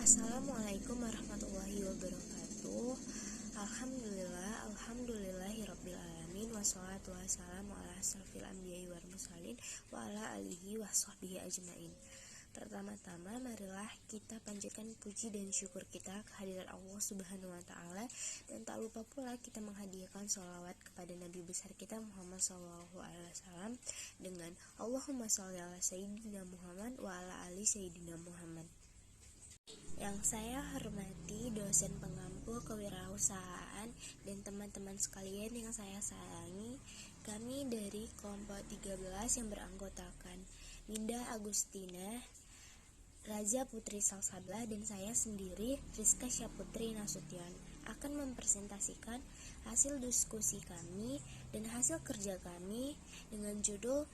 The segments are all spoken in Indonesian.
Assalamualaikum warahmatullahi wabarakatuh. Alhamdulillahirabbil alamin wassalatu wassalamu ala asrofil anbiya'i wal mursalin wa ala alihi washabbihi ajmain. Pertama-tama marilah kita panjatkan puji dan syukur kita kehadirat Allah Subhanahu wa taala, dan tak lupa pula kita menghadiahkan sholawat kepada Nabi besar kita Muhammad sallallahu alaihi wasallam dengan Allahumma sholli ala sayyidina Muhammad wa ala ali sayyidina Muhammad. Yang saya hormati dosen pengampu kewirausahaan dan teman-teman sekalian yang saya sayangi, kami dari kelompok 13 yang beranggotakan Minda Agustina, Raza Putri Salsabila, dan saya sendiri Rizka Syaputri Nasution akan mempresentasikan hasil diskusi kami dan hasil kerja kami dengan judul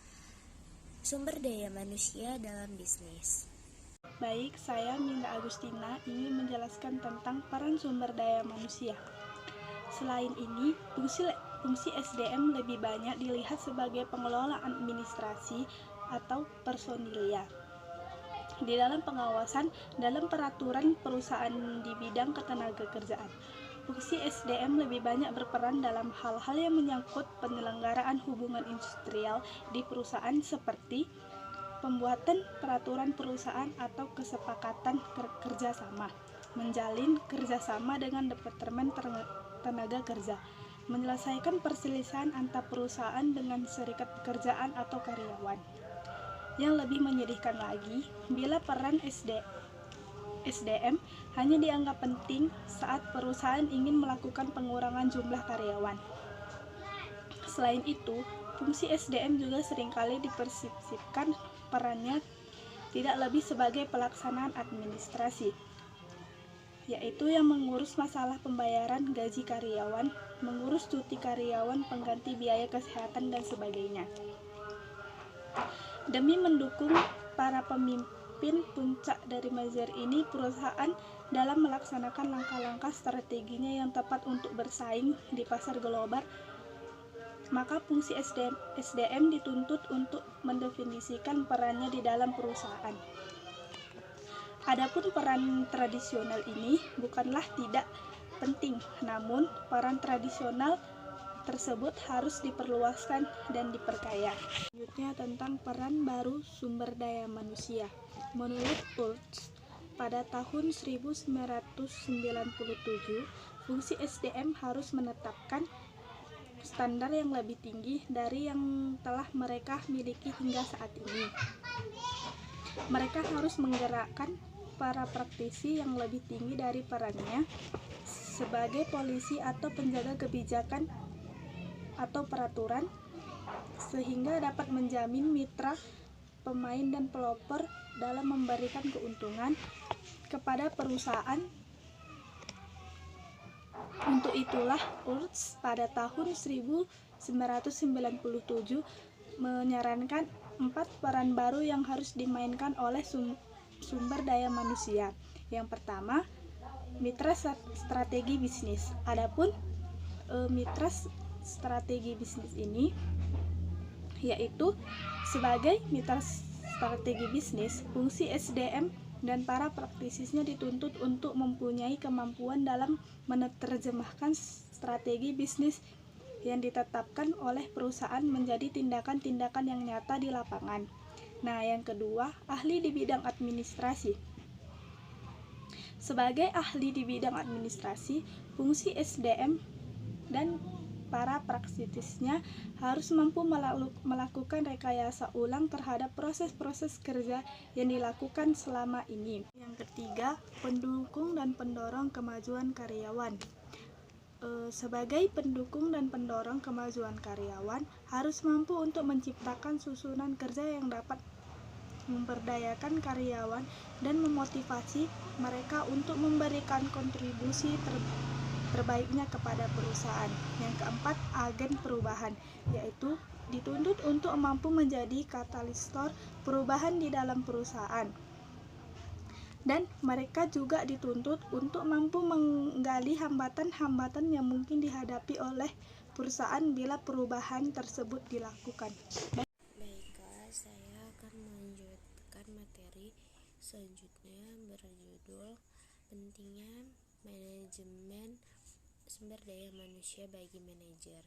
Sumber Daya Manusia dalam Bisnis. Baik, saya Minda Agustina ingin menjelaskan tentang peran sumber daya manusia. Selain ini, fungsi SDM lebih banyak dilihat sebagai pengelola administrasi atau personilnya. Di dalam pengawasan dalam peraturan perusahaan di bidang ketenagakerjaan, fungsi SDM lebih banyak berperan dalam hal-hal yang menyangkut penyelenggaraan hubungan industrial di perusahaan seperti pembuatan peraturan perusahaan atau kesepakatan kerjasama, menjalin kerjasama dengan Departemen Tenaga Kerja, menyelesaikan perselisihan antar perusahaan dengan serikat pekerjaan atau karyawan. Yang lebih menyedihkan lagi, bila peran SDM hanya dianggap penting saat perusahaan ingin melakukan pengurangan jumlah karyawan. Selain itu, fungsi SDM juga seringkali dipersepsikan perannya tidak lebih sebagai pelaksanaan administrasi, yaitu yang mengurus masalah pembayaran gaji karyawan, mengurus cuti karyawan, pengganti biaya kesehatan, dan sebagainya. Demi mendukung para pemimpin puncak dari merger ini, perusahaan dalam melaksanakan langkah-langkah strateginya yang tepat untuk bersaing di pasar global, maka fungsi SDM dituntut untuk mendefinisikan perannya di dalam perusahaan. Adapun peran tradisional ini bukanlah tidak penting, namun peran tradisional tersebut harus diperluaskan dan diperkaya. Selanjutnya tentang peran baru sumber daya manusia. Menurut Ultz, pada tahun 1997, fungsi SDM harus menetapkan standar yang lebih tinggi dari yang telah mereka miliki hingga saat ini. Mereka harus menggerakkan para praktisi yang lebih tinggi dari perannya sebagai polisi atau penjaga kebijakan atau peraturan, sehingga dapat menjamin mitra, pemain, dan pelopor dalam memberikan keuntungan kepada perusahaan. Untuk itulah Ultz pada tahun 1997 menyarankan 4 peran baru yang harus dimainkan oleh sumber daya manusia. Yang pertama, mitra strategi bisnis. Adapun mitra strategi bisnis ini yaitu sebagai mitra strategi bisnis, fungsi SDM dan para praktisinya dituntut untuk mempunyai kemampuan dalam menerjemahkan strategi bisnis yang ditetapkan oleh perusahaan menjadi tindakan-tindakan yang nyata di lapangan. Nah, yang kedua, ahli di bidang administrasi. Sebagai ahli di bidang administrasi, fungsi SDM dan para praksisnya harus mampu melakukan rekayasa ulang terhadap proses-proses kerja yang dilakukan selama ini. Yang ketiga, pendukung dan pendorong kemajuan karyawan. Sebagai pendukung dan pendorong kemajuan karyawan, harus mampu untuk menciptakan susunan kerja yang dapat memberdayakan karyawan dan memotivasi mereka untuk memberikan kontribusi terbaiknya kepada perusahaan. Yang keempat, agen perubahan, yaitu dituntut untuk mampu menjadi katalisator perubahan di dalam perusahaan. Dan mereka juga dituntut untuk mampu menggali hambatan-hambatan yang mungkin dihadapi oleh perusahaan bila perubahan tersebut dilakukan. Baiklah, saya akan melanjutkan materi selanjutnya berjudul Pentingnya manajemen sumber daya manusia bagi manajer.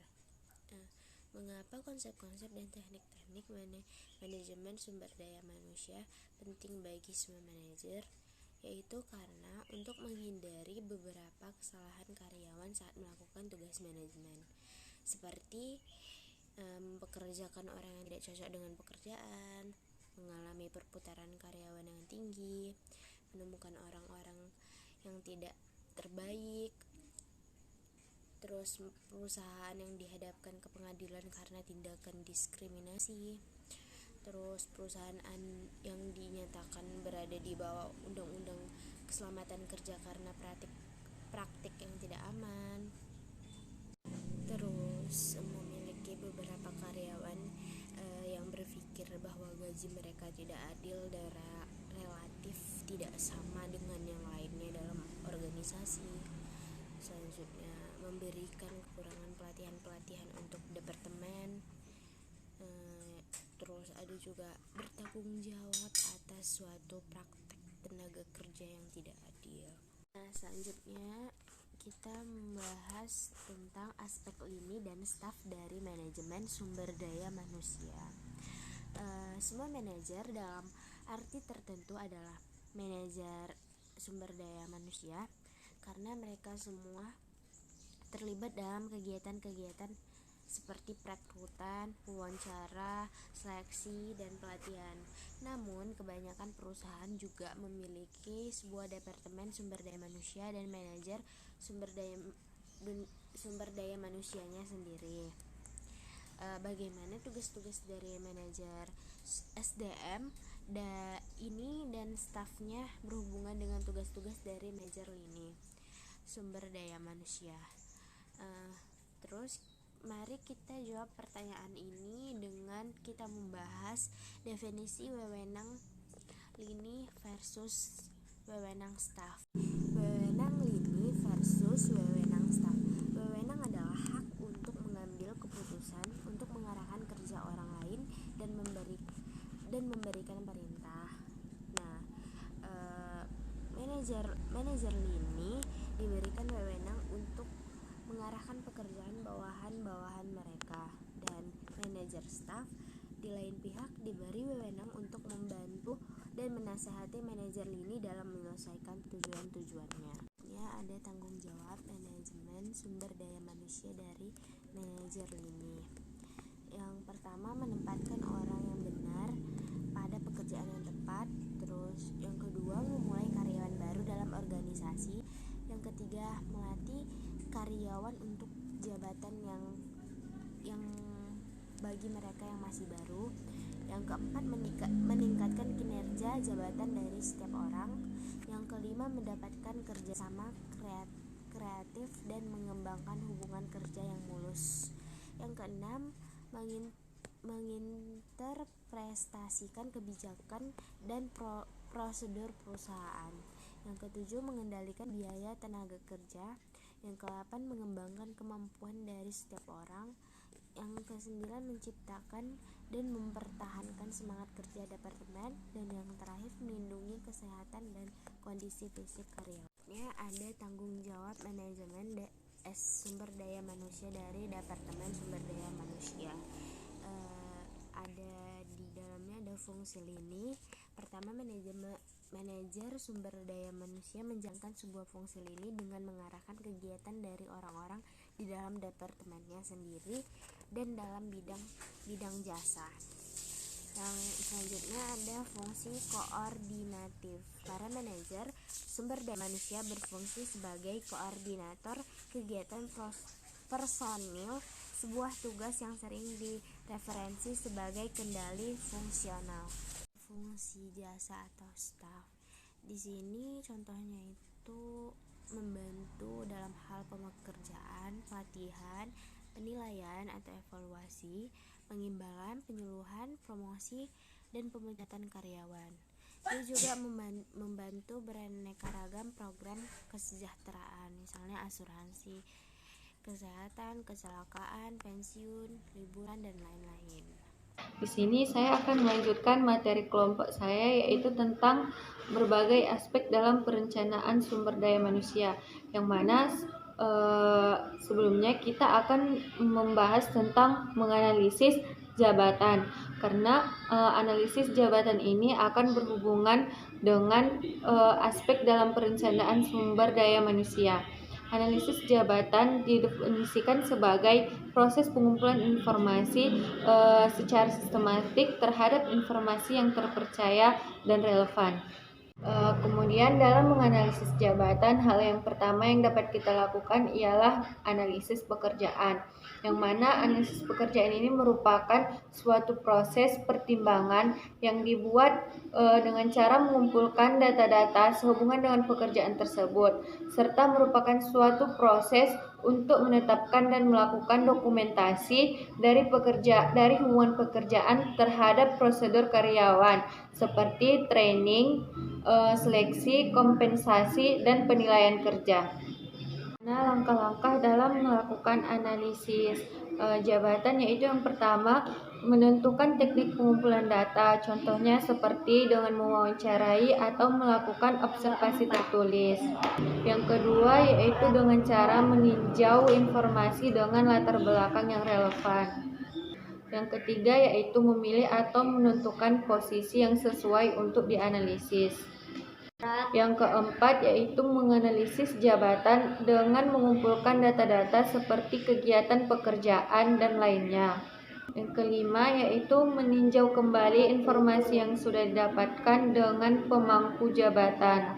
Mengapa konsep-konsep dan teknik-teknik manajemen sumber daya manusia penting bagi semua manajer? Yaitu karena untuk menghindari beberapa kesalahan karyawan saat melakukan tugas manajemen, seperti mempekerjakan orang yang tidak cocok dengan pekerjaan, mengalami perputaran karyawan yang tinggi, menemukan orang-orang yang tidak terbaik, terus perusahaan yang dihadapkan ke pengadilan karena tindakan diskriminasi, terus perusahaan yang dinyatakan berada di bawah undang-undang keselamatan kerja karena praktik yang tidak aman, terus memiliki beberapa karyawan yang berpikir bahwa gaji mereka tidak adil dan relatif tidak sama dengan yang lainnya dalam organisasi. Selanjutnya, memberikan kekurangan pelatihan-pelatihan untuk departemen. Terus ada juga bertanggung jawab atas suatu praktek tenaga kerja yang tidak adil. Selanjutnya kita membahas tentang aspek lini dan staf dari manajemen sumber daya manusia. Semua manajer dalam arti tertentu adalah manajer sumber daya manusia karena mereka semua terlibat dalam kegiatan-kegiatan seperti perekrutan, wawancara, seleksi, dan pelatihan. Namun, kebanyakan perusahaan juga memiliki sebuah departemen sumber daya manusia dan manajer sumber daya manusianya sendiri. Bagaimana tugas-tugas dari manajer SDM ini dan stafnya berhubungan dengan tugas-tugas dari manajer lini sumber daya manusia. Terus mari kita jawab pertanyaan ini dengan kita membahas definisi wewenang lini versus wewenang staf. Wewenang lini versus wewenang staf. Wewenang adalah hak untuk mengambil keputusan, untuk mengarahkan kerja orang lain dan memberikan perintah. Manajer lini diberikan wewenang untuk mengarahkan pekerjaan bawahan-bawahan mereka, dan manajer staf di lain pihak diberi wewenang untuk membantu dan menasihati manajer lini dalam menyelesaikan tujuan-tujuannya. Ada tanggung jawab manajemen sumber daya manusia dari manajer lini. Yang pertama, menempatkan orang yang benar pada pekerjaan yang tepat. Terus yang kedua, memulai karyawan baru dalam organisasi. Yang ketiga, melatih karyawan untuk jabatan yang bagi mereka yang masih baru. Yang keempat, meningkatkan kinerja jabatan dari setiap orang. Yang kelima, mendapatkan kerjasama kreatif dan mengembangkan hubungan kerja yang mulus. Yang keenam, menginterpretasikan kebijakan dan prosedur perusahaan. Yang ketujuh, mengendalikan biaya tenaga kerja. Yang ke-8, mengembangkan kemampuan dari setiap orang. Yang ke-9, menciptakan dan mempertahankan semangat kerja departemen. Dan yang terakhir, melindungi kesehatan dan kondisi fisik karyawan. Ada tanggung jawab manajemen sumber daya manusia dari departemen sumber daya manusia. Ada di dalamnya ada fungsi lini. Pertama, manajer sumber daya manusia menjalankan sebuah fungsi lini dengan mengarahkan kegiatan dari orang-orang di dalam departemennya sendiri dan dalam bidang jasa. Yang selanjutnya ada fungsi koordinatif. Para manajer sumber daya manusia berfungsi sebagai koordinator kegiatan personil sebuah tugas yang sering direferensi sebagai kendali fungsional. Fungsi jasa atau staf. Di sini contohnya itu membantu dalam hal pekerjaan, pelatihan, penilaian atau evaluasi, pengimbangan, penyuluhan, promosi, dan pemencatan karyawan. Dia juga membantu beraneka ragam program kesejahteraan, misalnya asuransi, kesehatan, kecelakaan, pensiun, liburan, dan lain-lain. Di sini saya akan melanjutkan materi kelompok saya, yaitu tentang berbagai aspek dalam perencanaan sumber daya manusia, yang mana sebelumnya kita akan membahas tentang menganalisis jabatan, karena analisis jabatan ini akan berhubungan dengan aspek dalam perencanaan sumber daya manusia. Analisis jabatan didefinisikan sebagai proses pengumpulan informasi secara sistematik terhadap informasi yang terpercaya dan relevan. Kemudian dalam menganalisis jabatan, hal yang pertama yang dapat kita lakukan ialah analisis pekerjaan, yang mana analisis pekerjaan ini merupakan suatu proses pertimbangan yang dibuat dengan cara mengumpulkan data-data sehubungan dengan pekerjaan tersebut, serta merupakan suatu proses untuk menetapkan dan melakukan dokumentasi dari hubungan pekerjaan terhadap prosedur karyawan seperti training, seleksi, kompensasi, dan penilaian kerja. Nah, langkah-langkah dalam melakukan analisis jabatan yaitu yang pertama, menentukan teknik pengumpulan data, contohnya seperti dengan mewawancarai atau melakukan observasi tertulis. Yang kedua yaitu dengan cara meninjau informasi dengan latar belakang yang relevan. Yang ketiga yaitu memilih atau menentukan posisi yang sesuai untuk dianalisis. Yang keempat yaitu menganalisis jabatan dengan mengumpulkan data-data seperti kegiatan pekerjaan dan lainnya. Yang kelima yaitu meninjau kembali informasi yang sudah didapatkan dengan pemangku jabatan.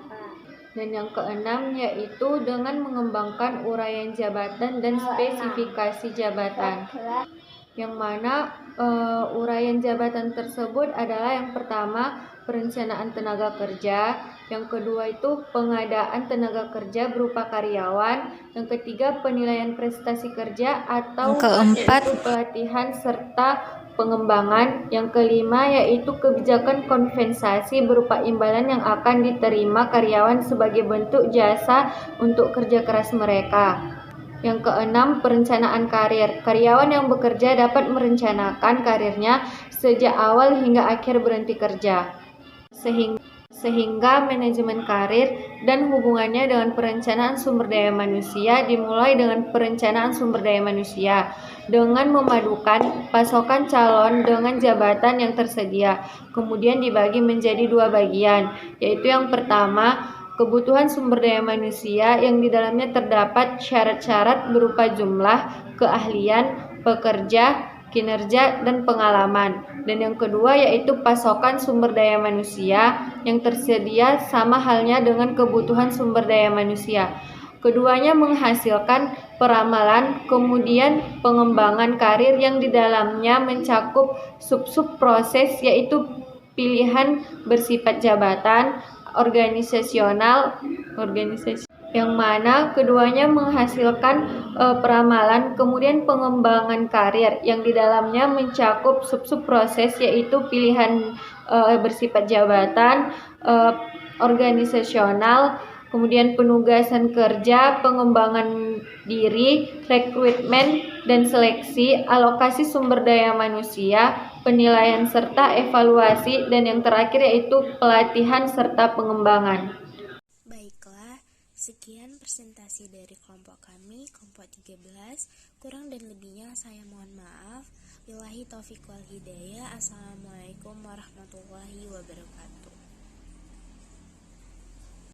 Dan yang keenam yaitu dengan mengembangkan uraian jabatan dan spesifikasi jabatan. Yang mana uraian jabatan tersebut adalah yang pertama perencanaan tenaga kerja, yang kedua itu pengadaan tenaga kerja berupa karyawan, yang ketiga penilaian prestasi kerja atau keempat pelatihan serta pengembangan, yang kelima yaitu kebijakan kompensasi berupa imbalan yang akan diterima karyawan sebagai bentuk jasa untuk kerja keras mereka. Yang keenam, perencanaan karir. Karyawan yang bekerja dapat merencanakan karirnya sejak awal hingga akhir berhenti kerja. Sehingga manajemen karir dan hubungannya dengan perencanaan sumber daya manusia dimulai dengan perencanaan sumber daya manusia dengan memadukan pasokan calon dengan jabatan yang tersedia. Kemudian dibagi menjadi dua bagian, yaitu yang pertama, kebutuhan sumber daya manusia yang di dalamnya terdapat syarat-syarat berupa jumlah, keahlian, pekerja, kinerja, dan pengalaman. Dan yang kedua yaitu pasokan sumber daya manusia yang tersedia sama halnya dengan kebutuhan sumber daya manusia. Keduanya menghasilkan peramalan, kemudian pengembangan karir yang di dalamnya mencakup sub-sub proses yaitu pilihan bersifat jabatan, organisasional, yang mana keduanya menghasilkan peramalan, kemudian pengembangan karir yang di dalamnya mencakup sub-sub proses yaitu pilihan bersifat jabatan, organisasional, kemudian penugasan kerja, pengembangan diri, rekrutmen dan seleksi, alokasi sumber daya manusia, penilaian serta evaluasi, dan yang terakhir yaitu pelatihan serta pengembangan. Baiklah, sekian presentasi dari kelompok kami, kelompok 13. Kurang dan lebihnya saya mohon maaf. Billahi taufiq wal hidayah. Assalamualaikum warahmatullahi wabarakatuh.